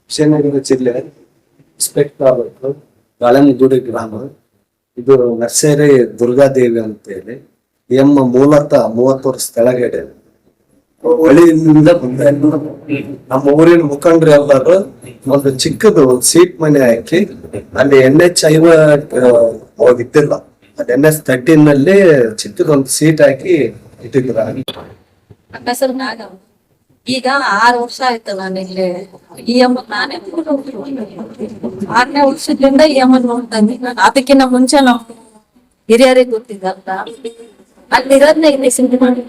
ವಿಜಯನಗರ ಜಿಲ್ಲೆ ಇನ್ಸ್ಪೆಕ್ಟ್ ತಾಲೂಕು ಗಾಳನಗುಡಿ ಗ್ರಾಮ. ಇದು ನರ್ಸರಿ ದುರ್ಗಾದೇವಿ ಅಂತ ಹೇಳಿ. ಎಮ್ಮ ಮೂಲತಃ 30 ವರ್ಷ ಕೆಳಗಡೆ ಹಳ್ಳಿಯಿಂದ ಬಂದ ನಮ್ಮ ಊರಿನ ಮುಖಂಡರು ಎಲ್ಲರೂ ಒಂದು ಚಿಕ್ಕದು ಸೀಟ್ ಮನೆ ಹಾಕಿ ಅಲ್ಲಿ NH5 ಹೋಗಿದ್ದಿಲ್ಲ, ಅದು NH13 ನಲ್ಲಿ ಚಿಕ್ಕದೊಂದು ಸೀಟ್ ಹಾಕಿ ಇಟ್ಟಿದ್ರ. ಈಗ 6 ವರ್ಷ ಆಯ್ತು ನಾನು ಇಲ್ಲಿ ನಾನೇ 6ನೇ ವರ್ಷದಿಂದ ನೋಡ್ತಾ ಇದ್ದೀನಿ. ಅದಕ್ಕಿಂತ ಮುಂಚೆ ನಾವು ಹಿರಿಯರಿಗೆ ಗೊತ್ತಿದ್ದಂತ ಅಲ್ಲಿರೋದ್ನ ಇಲ್ಲಿ ಸಿಂಧಿ ಮಾಡಿ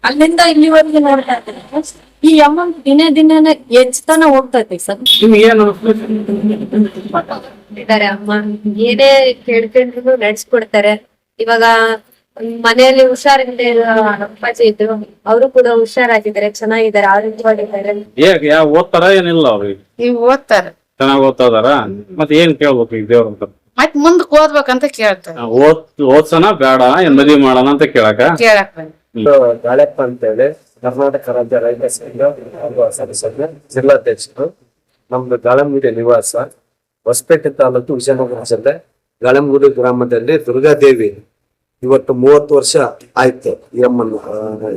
ಅಲ್ಲಿಂದ ಇಲ್ಲಿವರೆಗೆ ನೋಡ್ತಾ ಇದ್ದೀನಿ. ಈ ದಿನೇ ಹೆಚ್ಚತಾನ ಹೋಗ್ತೈತಿ ಸರ್. ಇದಾರೆ ಅಮ್ಮ, ಏನೇ ಕೇಳ್ಕೊಂಡ್ರು ನಡೆಸ್ಕೊಡ್ತಾರೆ. ಇವಾಗ ಮನೆಯಲ್ಲಿ ಹುಷಾರಿಲ್ಲದೆ ಅಪ್ಪಾಜಿ ಇದ್ರು, ಅವರು ಕೂಡ ಹುಷಾರಾಗಿದ್ದಾರೆ, ಚೆನ್ನಾಗಿದ್ದಾರೆ, ಆರೋಗ್ಯವಾಗಿದ್ದಾರೆ. ಓದ್ತಾರ ಏನಿಲ್ಲ ಅವ್ರಿಗೆ? ನೀವು ಓದ್ತಾರೆ, ಚೆನ್ನಾಗಿ ಓದ್ತಾ ಇದಾರ. ಮತ್ತೆ ಏನ್ ಕೇಳ್ಬೇಕು ಈಗ ದೇವ್ರ ಅಂತ? ಮತ್ ಮುಂದಕ್ ಓದ್ಬೇಕಂತ ಕೇಳ್ತಾರೆ. ಓದ್ಸನ ಬೇಡ ಏನ್ ಮದ್ವಿ ಮಾಡೋಣ ಅಂತ ಕೇಳಕ ಗಾಳೆಪ್ಪ ಅಂತ ಹೇಳಿ ಕರ್ನಾಟಕ ರಾಜ್ಯ ರೈತ ಸಂಘ ಸದಸ್ಯ ಜಿಲ್ಲಾಧ್ಯಕ್ಷರು. ನಮ್ದು ಗಾಳಂಗುಡಿ ನಿವಾಸ, ಹೊಸಪೇಟೆ ತಾಲೂಕು, ವಿಜಯನಗರ ಜಿಲ್ಲೆ, ಗಾಳಂಗುಡಿ ಗ್ರಾಮದಲ್ಲಿ ದುರ್ಗಾದೇವಿ ಇವತ್ತು 30 ವರ್ಷ ಆಯ್ತು ಈ ಅಮ್ಮನ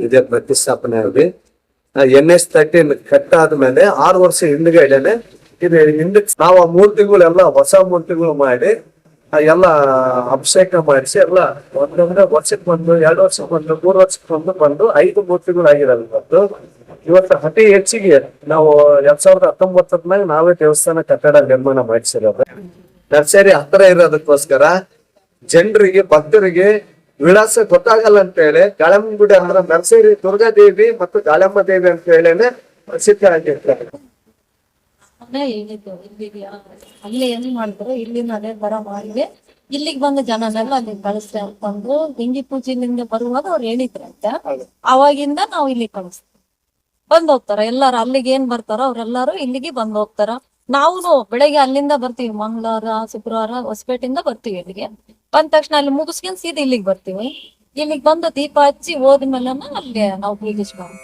ಇದೇ ಪ್ರತಿಷ್ಠಾಪನೆ ಆಗಿ. NH13 ಕಟ್ಟಾದ್ಮೇಲೆ 6 ವರ್ಷ ಹಿಂದ್ಗಡೆನೆ ಇದು ಹಿಂದಕ್ಕೆ ನಾವು ಆ ಮೂರ್ತಿಗಳೆಲ್ಲ ಹೊಸ ಮೂರ್ತಿಗಳು ಮಾಡಿ ಎಲ್ಲ ಅಭಿಷೇಕ ಮಾಡಿಸಿ ಎಲ್ಲ ಒಂದೊಂದ್ರೆ ವರ್ಷಕ್ಕೆ ಬಂದು, 2 ವರ್ಷಕ್ಕೆ ಬಂದು, 3 ವರ್ಷಕ್ಕೆ ಬಂದು 5 ಮೂರ್ತಿಗಳು ಆಗಿರಲ್ಲ. ಇವತ್ತು ಅತಿ ಹೆಚ್ಚಿಗೆ ನಾವು 2019 ನಾವೇ ದೇವಸ್ಥಾನ ಕಟ್ಟಡ ನಿರ್ಮಾಣ ಮಾಡಿಸಿರೋದು. ನರ್ಸರಿ ಹತ್ರ ಇರೋದಕ್ಕೋಸ್ಕರ ಜನರಿಗೆ, ಭಕ್ತರಿಗೆ ವಿಳಾಸ ಗೊತ್ತಾಗಲ್ಲ ಅಂತ ಹೇಳಿ ಗಾಳಮ್ಮಗುಡಿ ಅಂದ್ರೆ ನರ್ಸರಿ ದುರ್ಗಾದೇವಿ ಮತ್ತು ಗಾಳಮ್ಮ ದೇವಿ ಅಂತ ಹೇಳಿನೇ ಪ್ರಸಿದ್ಧ ಆಗಿರ್ತಾರೆ. ಅಲ್ಲಿ ಏನ್ ಮಾಡಿದ್ರು, ಇಲ್ಲಿಂದ ಅದೇ ತರ ಮಾಡಿದ್ವಿ. ಇಲ್ಲಿಗೆ ಬಂದ ಜನನೆಲ್ಲ ಅಲ್ಲಿ ಕಳಿಸ್ತಾರೆ ಅಂತಂದ್ರು. ಲಿಂಗಿ ಪೂಜೆಲಿಂದ ಬರುವಾಗ ಅವ್ರು ಹೇಳಿದ್ರಂತ. ಅವಾಗಿಂದ ನಾವು ಇಲ್ಲಿ ಕಳಿಸ್ತೀವಿ, ಬಂದ್ ಹೋಗ್ತಾರ ಎಲ್ಲಾರು. ಅಲ್ಲಿಗೆ ಏನ್ ಬರ್ತಾರೋ ಅವ್ರೆಲ್ಲಾರು ಇಲ್ಲಿಗೆ ಬಂದ್ ಹೋಗ್ತಾರ. ನಾವು ಬೆಳಗ್ಗೆ ಅಲ್ಲಿಂದ ಬರ್ತೀವಿ, ಮಂಗಳವಾರ ಶುಕ್ರವಾರ ಹೊಸಪೇಟೆಯಿಂದ ಬರ್ತೀವಿ. ಇಲ್ಲಿಗೆ ಬಂದ ತಕ್ಷಣ ಅಲ್ಲಿ ಮುಗಿಸ್ಕೊಂಡ್ ಸೀದಾ ಇಲ್ಲಿಗೆ ಬರ್ತೀವಿ. ಇಲ್ಲಿಗೆ ಬಂದು ದೀಪ ಹಚ್ಚಿ ಹೋದ್ಮೇಲೆ ಅಲ್ಲಿ ನಾವು ಪೂಜಿಸ್ಕೊಂಡು